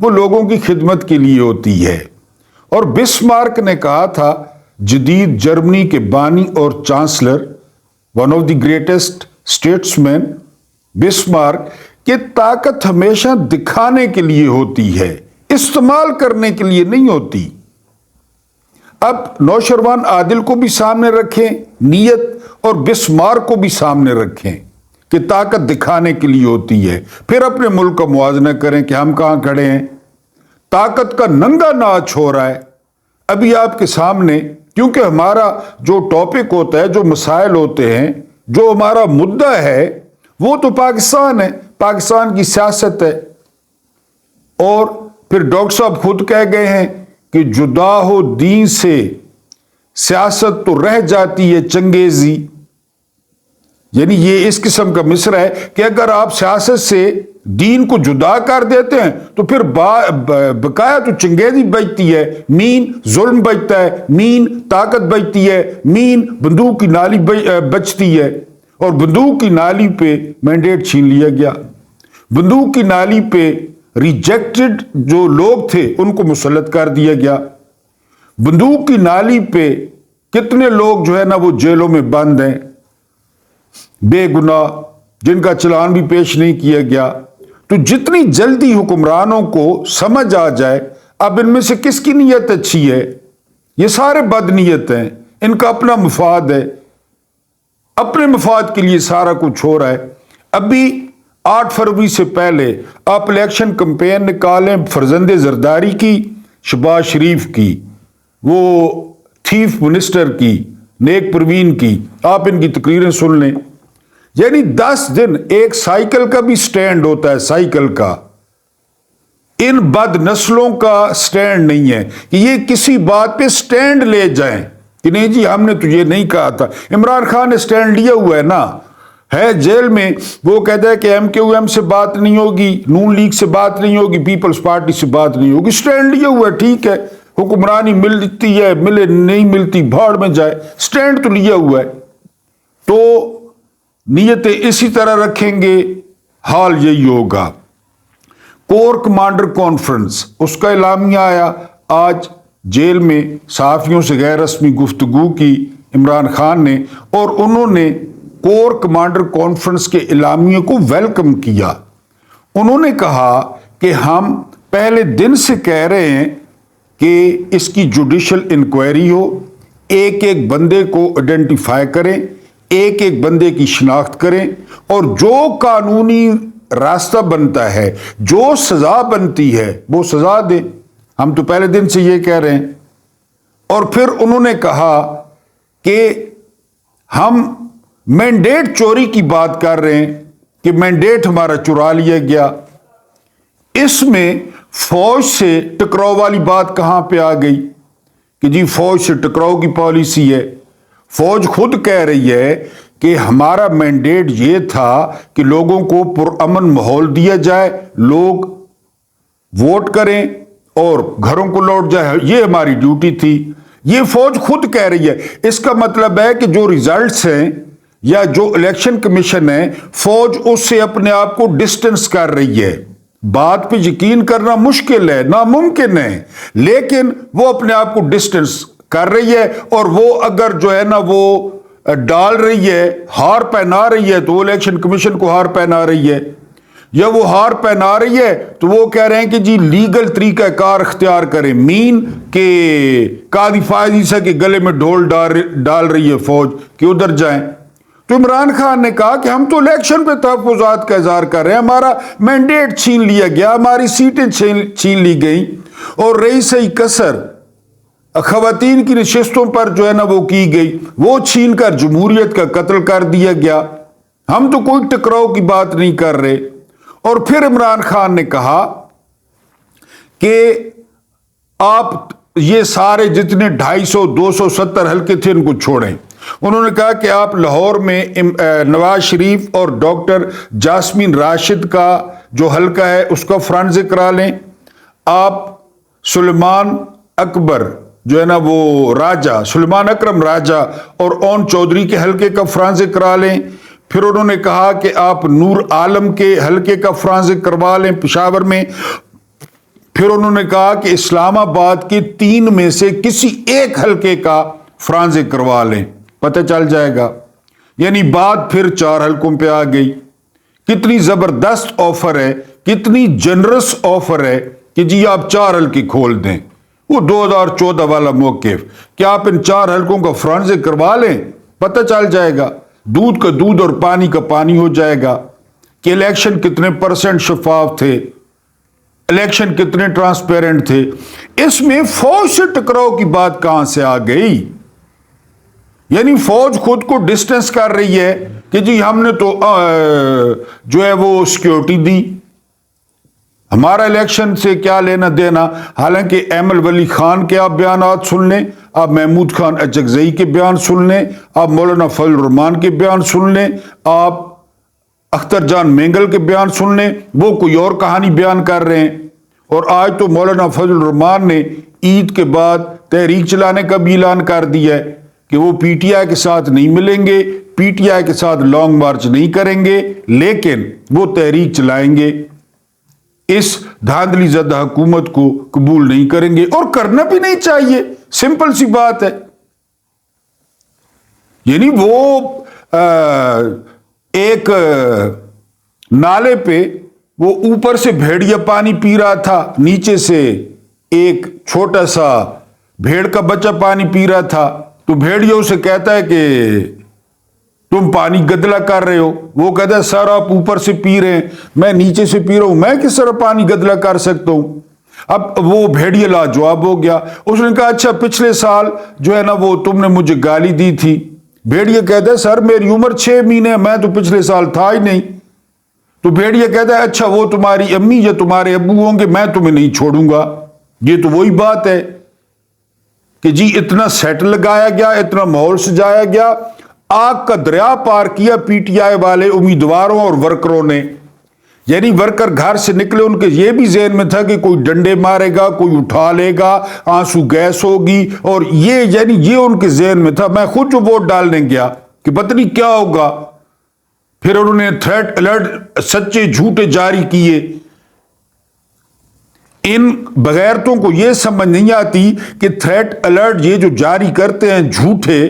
وہ لوگوں کی خدمت کے لیے ہوتی ہے۔ اور بسمارک نے کہا تھا، جدید جرمنی کے بانی اور chancellor, one of the greatest statesman Bismarck, کہ طاقت ہمیشہ دکھانے کے لیے ہوتی ہے، استعمال کرنے کے لیے نہیں ہوتی۔ اب نوشروان عادل کو بھی سامنے رکھیں نیت، اور بسمارک کو بھی سامنے رکھیں کہ طاقت دکھانے کے لیے ہوتی ہے، پھر اپنے ملک کا موازنہ کریں کہ ہم کہاں کھڑے ہیں۔ طاقت کا ننگا ناچ ہو رہا ہے ابھی آپ کے سامنے، کیونکہ ہمارا جو ٹاپک ہوتا ہے، جو مسائل ہوتے ہیں، جو ہمارا مدعا ہے، وہ تو پاکستان ہے، پاکستان کی سیاست ہے۔ اور پھر ڈاکٹر صاحب خود کہہ گئے ہیں کہ جدا ہو دین سے سیاست تو رہ جاتی ہے چنگیزی، یعنی یہ اس قسم کا مصرع ہے کہ اگر آپ سیاست سے دین کو جدا کر دیتے ہیں تو پھر بقایا تو چنگیزی بچتی ہے، مین ظلم بچتا ہے، مین طاقت بچتی ہے، مین بندوق کی نالی بچتی ہے۔ اور بندوق کی نالی پہ مینڈیٹ چھین لیا گیا، بندوق کی نالی پہ ریجیکٹڈ جو لوگ تھے ان کو مسلط کر دیا گیا، بندوق کی نالی پہ کتنے لوگ جو ہے نا وہ جیلوں میں بند ہیں بے گناہ، جن کا چلان بھی پیش نہیں کیا گیا۔ تو جتنی جلدی حکمرانوں کو سمجھ آ جائے اب ان میں سے کس کی نیت اچھی ہے، یہ سارے بد نیت ہیں، ان کا اپنا مفاد ہے، اپنے مفاد کے لیے سارا کچھ ہو رہا ہے۔ ابھی 8 فروری سے پہلے آپ الیکشن کمپین نکالیں فرزند زرداری کی، شہباز شریف کی، وہ چیف منسٹر کی، نیک پروین کی، آپ ان کی تقریریں سن لیں، یعنی 10 دن ایک سائیکل کا بھی سٹینڈ ہوتا ہے، سائیکل کا۔ ان بد نسلوں کا سٹینڈ نہیں ہے کہ یہ کسی بات پہ سٹینڈ لے جائیں کہ نہیں جی ہم نے تو یہ نہیں کہا تھا۔ عمران خان نے سٹینڈ لیا ہوا ہے نا، ہے جیل میں، وہ کہتا ہے کہ ایم کیو ایم سے بات نہیں ہوگی، نون لیگ سے بات نہیں ہوگی، پیپلز پارٹی سے بات نہیں ہوگی، سٹینڈ لیا ہوا ہے، ٹھیک ہے، حکمرانی ملتی ہے ملے، نہیں ملتی بھاڑ میں جائے، سٹینڈ تو لیا ہوا ہے۔ تو نیتیں اسی طرح رکھیں گے، حال یہی ہوگا۔ کور کمانڈر کانفرنس، اس کا اعلامیہ آیا آج، جیل میں صحافیوں سے غیر رسمی گفتگو کی عمران خان نے، اور انہوں نے کور کمانڈر کانفرنس کے اعلامیے کو ویلکم کیا۔ انہوں نے کہا کہ ہم پہلے دن سے کہہ رہے ہیں کہ اس کی جوڈیشل انکوائری ہو، ایک ایک بندے کو آئیڈینٹیفائی کریں، ایک ایک بندے کی شناخت کریں، اور جو قانونی راستہ بنتا ہے، جو سزا بنتی ہے وہ سزا دیں۔ ہم تو پہلے دن سے یہ کہہ رہے ہیں۔ اور پھر انہوں نے کہا کہ ہم مینڈیٹ چوری کی بات کر رہے ہیں کہ مینڈیٹ ہمارا چرا لیا گیا، اس میں فوج سے ٹکراؤ والی بات کہاں پہ آ گئی کہ جی فوج سے ٹکراؤ کی پالیسی ہے۔ فوج خود کہہ رہی ہے کہ ہمارا مینڈیٹ یہ تھا کہ لوگوں کو پرامن ماحول دیا جائے، لوگ ووٹ کریں اور گھروں کو لوٹ جائے، یہ ہماری ڈیوٹی تھی۔ یہ فوج خود کہہ رہی ہے۔ اس کا مطلب ہے کہ جو ریزلٹس ہیں یا جو الیکشن کمیشن ہے، فوج اس سے اپنے آپ کو ڈسٹنس کر رہی ہے۔ بات پہ یقین کرنا مشکل ہے، ناممکن ہے، لیکن وہ اپنے آپ کو ڈسٹنس کر رہی ہے، اور وہ اگر جو ہے نا وہ ڈال رہی ہے، ہار پہنا رہی ہے، تو وہ الیکشن کمیشن کو ہار پہنا رہی ہے، یا وہ ہار پہنا رہی ہے تو وہ کہہ رہے ہیں کہ جی لیگل طریقہ کار اختیار کریں، مین کہ قاضی فائز عیسیٰ کے گلے میں ڈھول ڈال رہی ہے فوج کہ ادھر جائیں۔ تو عمران خان نے کہا کہ ہم تو الیکشن پہ تحفظات کا اظہار کر رہے ہیں، ہمارا مینڈیٹ چھین لیا گیا، ہماری سیٹیں چھین لی گئیں، اور رہی صحیح کسر خواتین کی نشستوں پر جو ہے نا وہ کی گئی، وہ چھین کر جمہوریت کا قتل کر دیا گیا، ہم تو کوئی ٹکراؤ کی بات نہیں کر رہے۔ اور پھر عمران خان نے کہا کہ آپ یہ سارے جتنے 250 270 حلقے تھے ان کو چھوڑیں۔ انہوں نے کہا کہ آپ لاہور میں نواز شریف اور ڈاکٹر جاسمین راشد کا جو حلقہ ہے اس کا فرانزک کرا لیں، آپ سلیمان اکبر جو ہے نا وہ راجہ، سلیمان اکرم راجہ اور اون چودھری کے حلقے کا فرانزک کرا لیں۔ پھر انہوں نے کہا کہ آپ نور عالم کے حلقے کا فرانزک کروا لیں پشاور میں، پھر انہوں نے کہا کہ اسلام آباد کے 3 میں سے کسی ایک حلقے کا فرانزے کروا لیں، پتہ چل جائے گا۔ یعنی بات پھر 4 حلقوں پہ آ گئی۔ کتنی زبردست آفر ہے، کتنی جنرس آفر ہے کہ جی آپ 4 حلقے کھول دیں۔ وہ 2014 والا موقف کہ آپ ان 4 حلقوں کا فرانزے کروا لیں، پتہ چل جائے گا، دودھ کا دودھ اور پانی کا پانی ہو جائے گا کہ الیکشن کتنے % شفاف تھے، الیکشن کتنے ٹرانسپیرنٹ تھے۔ اس میں فوج سے ٹکراؤ کی بات کہاں سے آ گئی؟ یعنی فوج خود کو ڈسٹنس کر رہی ہے کہ جی ہم نے تو جو ہے وہ سیکیورٹی دی، ہمارا الیکشن سے کیا لینا دینا۔ حالانکہ ایمل ولی خان کے آپ بیانات سن لیں، آپ محمود خان اچکزئی کے بیان سن لیں، آپ مولانا فضل الرحمان کے بیان سن لیں، آپ اختر جان مینگل کے بیان سن لیں، وہ کوئی اور کہانی بیان کر رہے ہیں۔ اور آج تو مولانا فضل الرحمان نے عید کے بعد تحریک چلانے کا بھی اعلان کر دیا ہے کہ وہ پی ٹی آئی کے ساتھ نہیں ملیں گے، پی ٹی آئی کے ساتھ لانگ مارچ نہیں کریں گے، لیکن وہ تحریک چلائیں گے، اس دھاندلی زدہ حکومت کو قبول نہیں کریں گے، اور کرنا بھی نہیں چاہیے، سمپل سی بات ہے۔ یعنی وہ ایک نالے پہ وہ اوپر سے بھیڑیا پانی پی رہا تھا، نیچے سے ایک چھوٹا سا بھیڑ کا بچہ پانی پی رہا تھا، تو بھیڑیا اسے کہتا ہے کہ تم پانی گدلا کر رہے ہو۔ وہ کہتا ہے سر آپ اوپر سے پی رہے ہیں، میں نیچے سے پی رہا ہوں، میں کس طرح پانی گدلا کر سکتا ہوں؟ اب وہ بھیڑیا لاجواب ہو گیا، اس نے کہا اچھا پچھلے سال جو ہے نا وہ تم نے مجھے گالی دی تھی۔ بھیڑیا کہتا ہے سر میری عمر 6 مہینے، میں تو پچھلے سال تھا ہی نہیں۔ تو بھیڑیا کہتا ہے اچھا وہ تمہاری امی یا تمہارے ابو ہوں گے، میں تمہیں نہیں چھوڑوں گا۔ یہ تو وہی بات ہے کہ جی اتنا سیٹ لگایا گیا، اتنا ماحول سجایا گیا، آگ کا دریا پار کیا پی ٹی آئی والے امیدواروں اور ورکروں نے۔ یعنی ورکر گھر سے نکلے، ان کے یہ بھی ذہن میں تھا کہ کوئی ڈنڈے مارے گا، کوئی اٹھا لے گا، آنسو گیس ہوگی، اور یہ ان کے ذہن میں تھا۔ میں خود جو ووٹ ڈالنے گیا کہ پتہ نہیں کیا ہوگا، پھر انہوں نے تھریٹ الرٹ سچے جھوٹے جاری کیے۔ ان بغیرتوں کو یہ سمجھ نہیں آتی کہ تھریٹ الرٹ یہ جو جاری کرتے ہیں جھوٹے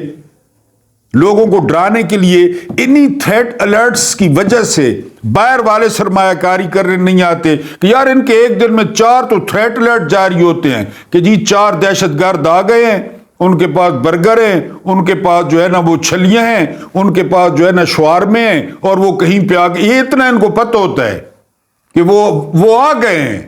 لوگوں کو ڈرانے کے لیے، انہی تھریٹ الرٹس کی وجہ سے باہر والے سرمایہ کاری کرنے نہیں آتے کہ یار ان کے ایک دن میں 4 تو تھریٹ الرٹ جاری ہوتے ہیں کہ جی 4 دہشت گرد آ گئے ہیں، ان کے پاس برگر ہیں، ان کے پاس جو ہے نا وہ چھلیاں ہیں، ان کے پاس جو ہے نا شوارمے ہیں، اور وہ کہیں پہ آ گئے۔ یہ اتنا ان کو پتہ ہوتا ہے کہ وہ آ گئے ہیں،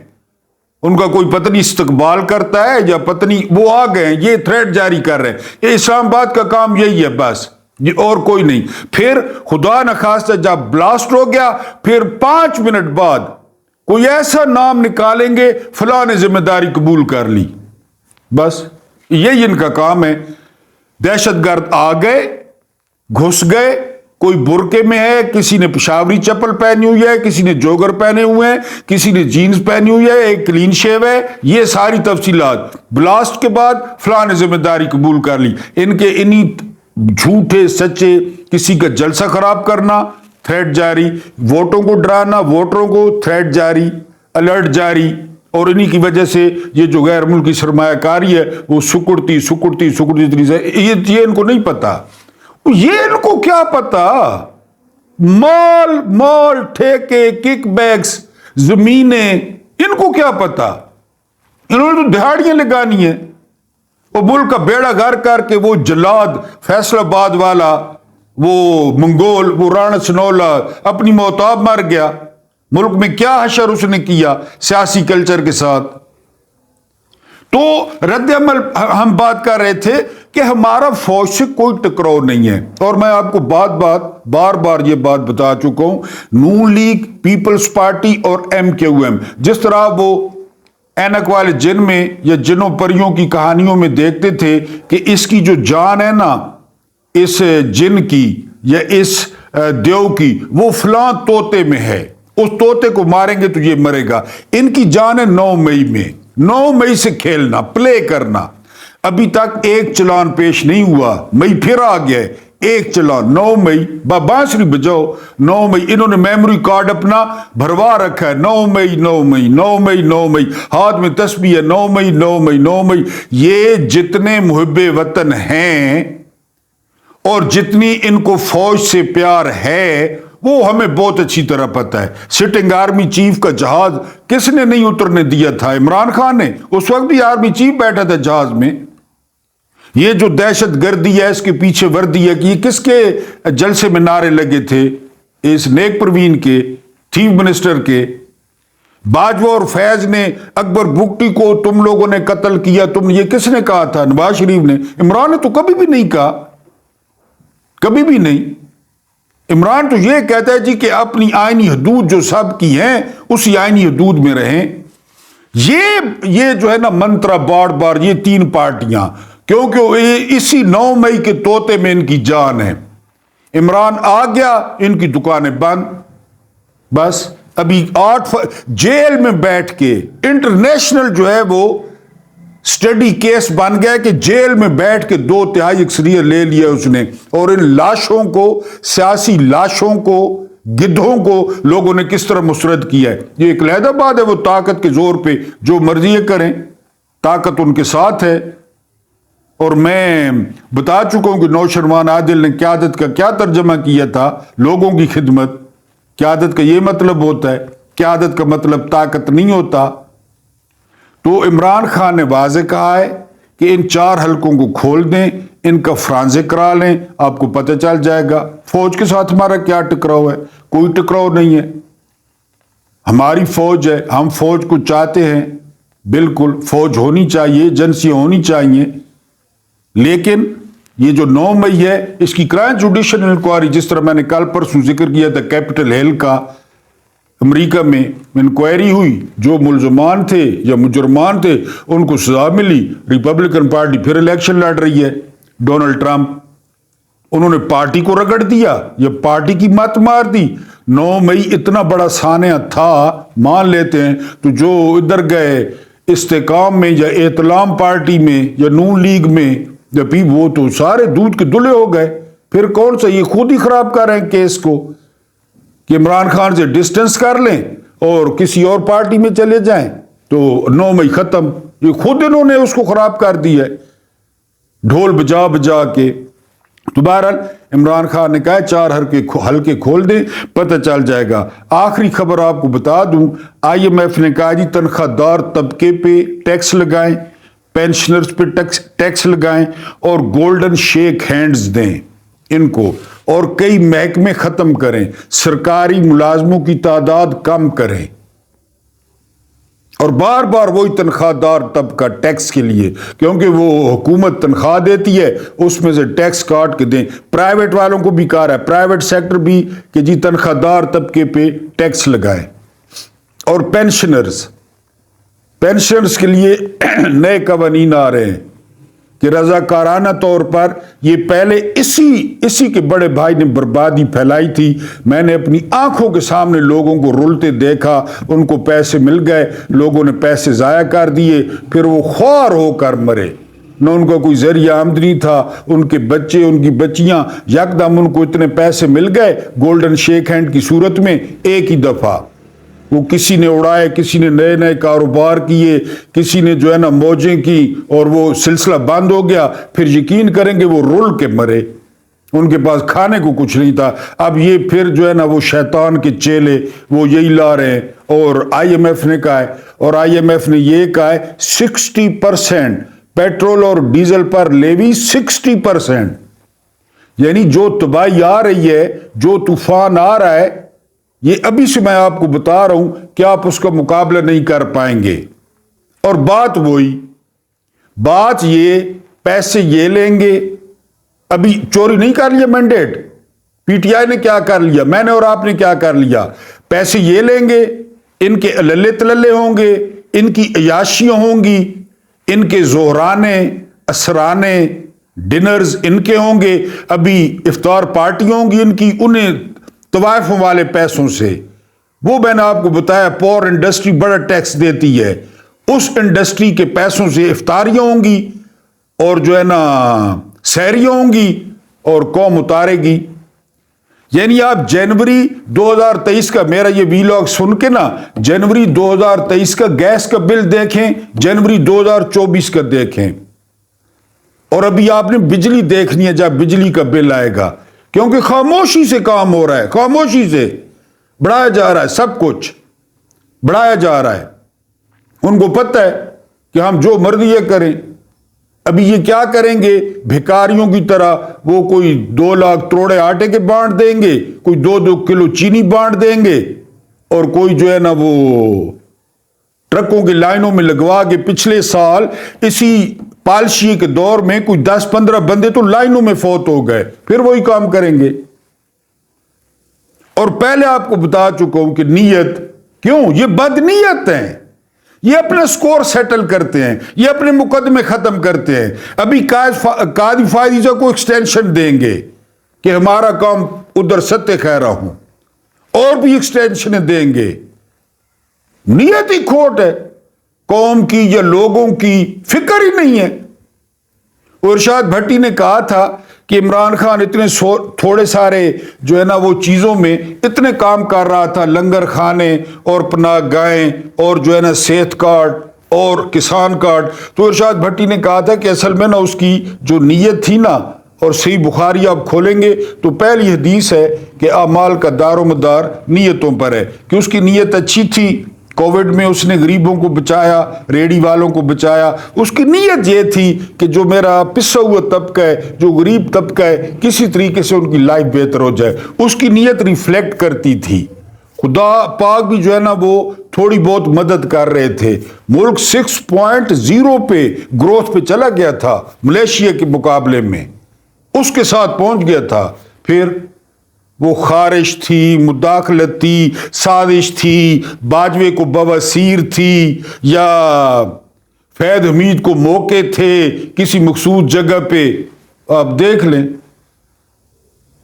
ان کا کوئی پتہ نہیں استقبال کرتا ہے یا پتہ نہیں، وہ آ گئے ہیں، یہ تھریٹ جاری کر رہے ہیں۔ یہ اسلام آباد کا کام یہی ہے بس، یہ اور کوئی نہیں۔ پھر خدا نخواستہ جب بلاسٹ ہو گیا، پھر 5 منٹ بعد کوئی ایسا نام نکالیں گے فلاں نے ذمہ داری قبول کر لی، بس یہی ان کا کام ہے۔ دہشت گرد آ گئے، گھس گئے، کوئی برقعے میں ہے، کسی نے پشاوری چپل پہنی ہوئی ہے، کسی نے جوگر پہنے ہوئے ہیں، کسی نے جینز پہنی ہوئی ہے، ایک کلین شیو ہے، یہ ساری تفصیلات۔ بلاسٹ کے بعد فلاں نے ذمہ داری قبول کر لی۔ ان کے انہی جھوٹے سچے، کسی کا جلسہ خراب کرنا، تھریٹ جاری، ووٹوں کو ڈرانا، ووٹروں کو تھریٹ جاری، الرٹ جاری، اور انہی کی وجہ سے یہ جو غیر ملکی سرمایہ کاری ہے وہ سکڑتی یہ ان کو نہیں پتا۔ یہ ان کو کیا پتا؟ مال ٹھیکے، کک بیکس، زمینیں، ان کو کیا پتا؟ انہوں نے تو دہاڑیاں لگانی ہیں۔ وہ ملک کا بیڑا گھر کر کے وہ جلاد فیصل آباد والا، وہ منگول، وہ رانا سنولا اپنی موتاب مر گیا۔ ملک میں کیا حشر اس نے کیا سیاسی کلچر کے ساتھ۔ تو رد عمل ہم بات کر رہے تھے کہ ہمارا فوج سے کوئی ٹکراؤ نہیں ہے، اور میں آپ کو بار بار یہ بات بتا چکا ہوں۔ نون لیگ، پیپلز پارٹی اور MKM جس طرح وہ اینک والے جن میں یا جنوں پریوں کی کہانیوں میں دیکھتے تھے کہ اس کی جو جان ہے نا، اس جن کی یا اس دیو کی، وہ فلاں طوطے میں ہے، اس طوطے کو ماریں گے تو یہ مرے گا۔ ان کی جان ہے 9 مئی میں، 9 مئی سے کھیلنا، پلے کرنا۔ ابھی تک ایک چلان پیش نہیں ہوا، مئی پھر آ گیا ہے، ایک چلا 9 مئی بانسری بجاؤ 9 مئی انہوں نے میموری کارڈ اپنا بھروا رکھا ہے 9 مئی 9 مئی 9 مئی 9 مئی ہاتھ میں تسبیح ہے 9 مئی 9 مئی 9 مئی. یہ جتنے محب وطن ہیں اور جتنی ان کو فوج سے پیار ہے وہ ہمیں بہت اچھی طرح پتہ ہے. سٹنگ آرمی چیف کا جہاز کس نے نہیں اترنے دیا تھا؟ عمران خان نے. اس وقت بھی آرمی چیف بیٹھا تھا جہاز میں. یہ جو دہشت گردی ہے اس کے پیچھے وردی ہے کہ یہ کس کے جلسے میں نعرے لگے تھے؟ اس نیک پروین کے، چیف منسٹر کے. باجوہ اور فیض نے اکبر بگٹی کو تم لوگوں نے قتل کیا، یہ کس نے کہا تھا؟ نواز شریف نے. عمران نے تو کبھی بھی نہیں کہا، کبھی بھی نہیں. عمران تو یہ کہتا ہے جی کہ اپنی آئینی حدود جو سب کی ہیں اسی آئینی حدود میں رہیں. یہ جو ہے نا منترا بار بار یہ 3 پارٹیاں، کیونکہ اسی 9 مئی کے طوطے میں ان کی جان ہے. عمران آ گیا ان کی دکانیں بند. بس ابھی 8 جیل میں بیٹھ کے انٹرنیشنل جو ہے وہ سٹڈی کیس بن گیا کہ جیل میں بیٹھ کے 2/3 اکثریت لے لیا اس نے، اور ان لاشوں کو، سیاسی لاشوں کو، گدھوں کو لوگوں نے کس طرح مسرد کیا ہے. یہ ایک علیحدہ بات ہے، وہ طاقت کے زور پہ جو مرضی کریں، طاقت ان کے ساتھ ہے. اور میں بتا چکا ہوں کہ نوشروان عادل نے قیادت کا کیا ترجمہ کیا تھا، لوگوں کی خدمت. قیادت کا یہ مطلب ہوتا ہے، قیادت کا مطلب طاقت نہیں ہوتا. تو عمران خان نے واضح کہا ہے کہ ان 4 حلقوں کو کھول دیں، ان کا فرانزک کرا لیں، آپ کو پتہ چل جائے گا فوج کے ساتھ ہمارا کیا ٹکراؤ ہے. کوئی ٹکراؤ نہیں ہے. ہماری فوج ہے، ہم فوج کو چاہتے ہیں، بالکل فوج ہونی چاہیے، ایجنسی ہونی چاہیے. لیکن یہ جو 9 مئی ہے اس کی کرائم جوڈیشل انکوائری، جس طرح میں نے کل پرسوں ذکر کیا تھا، کیپٹل ہل کا امریکہ میں انکوائری ہوئی، جو ملزمان تھے یا مجرمان تھے ان کو سزا ملی. ریپبلکن پارٹی پھر الیکشن لڑ رہی ہے، ڈونلڈ ٹرمپ. انہوں نے پارٹی کو رگڑ دیا یا پارٹی کی مت مار دی. 9 مئی اتنا بڑا سانحہ تھا، مان لیتے ہیں، تو جو ادھر گئے استحکام میں یا ائتلام پارٹی میں یا نون لیگ میں یا بھی، وہ تو سارے دودھ کے دلے ہو گئے. پھر کون سا، یہ خود ہی خراب کر رہے ہیں کیس کو کہ عمران خان سے ڈسٹنس کر لیں اور کسی اور پارٹی میں چلے جائیں تو 9 مئی ختم. یہ خود انہوں نے اس کو خراب کر دیا ہے ڈھول بجا بجا کے. تو بہرحال عمران خان نے کہا 4 حلقے کھول دیں، پتہ چل جائے گا. آخری خبر آپ کو بتا دوں، IMF نے کہا جی تنخواہ دار طبقے پہ ٹیکس لگائیں، پینشنرز پہ ٹیکس لگائیں اور گولڈن شیک ہینڈز دیں ان کو، اور کئی محکمے ختم کریں، سرکاری ملازموں کی تعداد کم کریں. اور بار بار وہی تنخواہ دار طبقہ ٹیکس کے لیے، کیونکہ وہ حکومت تنخواہ دیتی ہے اس میں سے ٹیکس کاٹ کے دیں. پرائیویٹ والوں کو بھی کہا رہا ہے، پرائیویٹ سیکٹر بھی، کہ جی تنخواہ دار طبقے پہ ٹیکس لگائیں. اور پینشنرز کے لیے نئے قوانین آ رہے ہیں کہ رضاکارانہ طور پر، یہ پہلے اسی کے بڑے بھائی نے بربادی پھیلائی تھی. میں نے اپنی آنکھوں کے سامنے لوگوں کو رلتے دیکھا، ان کو پیسے مل گئے، لوگوں نے پیسے ضائع کر دیے، پھر وہ خوار ہو کر مرے. نہ ان کا کوئی ذریعہ آمدنی تھا، ان کے بچے، ان کی بچیاں، یکدم ان کو اتنے پیسے مل گئے گولڈن شیک ہینڈ کی صورت میں ایک ہی دفعہ. وہ کسی نے اڑائے، کسی نے نئے نئے کاروبار کیے، کسی نے جو ہے نا موجیں کی، اور وہ سلسلہ بند ہو گیا. پھر یقین کریں گے وہ رول کے مرے، ان کے پاس کھانے کو کچھ نہیں تھا. اب یہ پھر جو ہے نا وہ شیطان کے چیلے وہ یہی لا رہے ہیں. اور IMF نے کہا ہے، اور IMF نے یہ کہا ہے 60% پیٹرول اور ڈیزل پر لیوی 60%. یعنی جو تباہی آ رہی ہے، جو طوفان آ رہا ہے، یہ ابھی سے میں آپ کو بتا رہا ہوں کہ آپ اس کا مقابلہ نہیں کر پائیں گے. اور بات یہ پیسے یہ لیں گے. ابھی چوری نہیں کر لیا مینڈیٹ، PTI نے کیا کر لیا، میں نے اور آپ نے کیا کر لیا. پیسے یہ لیں گے، ان کے للے تللے ہوں گے، ان کی عیاشیاں ہوں گی، ان کے زہرانے، اسرانے، ڈنرز ان کے ہوں گے، ابھی افطار پارٹی ہوں گی ان کی، انہیں طوائفوں والے پیسوں سے. وہ میں نے آپ کو بتایا پاور انڈسٹری بڑا ٹیکس دیتی ہے، اس انڈسٹری کے پیسوں سے افطاریاں ہوں گی، اور جو ہے نا سحریاں ہوں گی، اور قوم اتارے گی. یعنی آپ جنوری 2023 کا میرا یہ ویلاگ سن کے نا جنوری 2023 کا گیس کا بل دیکھیں, جنوری 2024 کا دیکھیں, اور ابھی آپ نے بجلی دیکھنی ہے جب بجلی کا بل آئے گا, کیونکہ خاموشی سے کام ہو رہا ہے, خاموشی سے بڑھایا جا رہا ہے, سب کچھ بڑھایا جا رہا ہے. ان کو پتہ ہے کہ ہم جو مرضی یہ کریں. ابھی یہ کیا کریں گے, بھکاریوں کی طرح وہ کوئی 2 لاکھ تروڑے آٹے کے بانٹ دیں گے, کوئی 2 کلو چینی بانٹ دیں گے, اور کوئی جو ہے نا وہ ٹرکوں کی لائنوں میں لگوا کے پچھلے سال اسی پالشی کے دور میں کوئی 10-15 بندے تو لائنوں میں فوت ہو گئے, پھر وہی کام کریں گے. اور پہلے آپ کو بتا چکا ہوں کہ نیت کیوں, یہ بد نیت ہیں, یہ اپنا سکور سیٹل کرتے ہیں, یہ اپنے مقدمے ختم کرتے ہیں. ابھی قاضی فائزہ کو ایکسٹینشن دیں گے کہ ہمارا کام ادھر ستہ خیرہ ہوں, اور بھی ایکسٹینشن دیں گے. نیت ہی کھوٹ ہے, قوم کی یا لوگوں کی فکر ہی نہیں ہے. ارشاد بھٹی نے کہا تھا کہ عمران خان اتنے تھوڑے سارے جو ہے نا وہ چیزوں میں اتنے کام کر رہا تھا, لنگر خانے اور پناہ گاہیں اور جو ہے نا صحت کارڈ اور کسان کارڈ. تو ارشاد بھٹی نے کہا تھا کہ اصل میں نا اس کی جو نیت تھی نا, اور صحیح بخاری آپ کھولیں گے تو پہلی حدیث ہے کہ اعمال کا دار و مدار نیتوں پر ہے, کہ اس کی نیت اچھی تھی. کووڈ میں اس نے غریبوں کو بچایا, ریڑی والوں کو بچایا. اس کی نیت یہ تھی کہ جو میرا پسا ہوا طبقہ ہے, جو غریب طبقہ ہے, کسی طریقے سے ان کی لائف بہتر ہو جائے. اس کی نیت ریفلیکٹ کرتی تھی. خدا پاک بھی جو ہے نا وہ تھوڑی بہت مدد کر رہے تھے. ملک 6.0 پہ گروتھ پہ چلا گیا تھا ملیشیا کے مقابلے میں, اس کے ساتھ پہنچ گیا تھا. پھر وہ خارش تھی, مداخلت تھی, سازش تھی, باجوے کو بواسیر تھی, یا فید حمید کو موقع تھے کسی مخصوص جگہ پہ, آپ دیکھ لیں.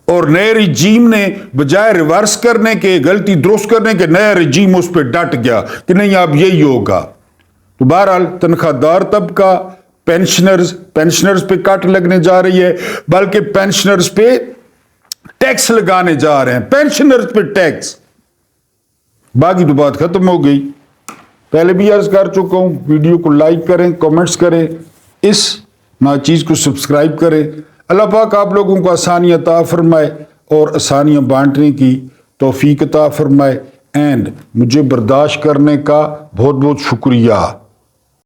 اور نئے رجیم نے بجائے ریورس کرنے کے, غلطی درست کرنے کے, نیا رجیم اس پہ ڈٹ گیا کہ نہیں اب یہی ہوگا. تو بہرحال تنخواہ دار طبقہ, پینشنرز پہ کٹ لگنے جا رہی ہے, بلکہ پینشنرز پہ ٹیکس لگانے جا رہے ہیں, پینشنرز پہ ٹیکس. باقی تو بات ختم ہو گئی. پہلے بھی عرض کر چکا ہوں, ویڈیو کو لائک کریں, کمنٹس کریں, اس چیز کو سبسکرائب کریں. اللہ پاک آپ لوگوں کو آسانیاں عطا فرمائے اور آسانیاں بانٹنے کی توفیق عطا فرمائے. اینڈ مجھے برداشت کرنے کا بہت بہت شکریہ.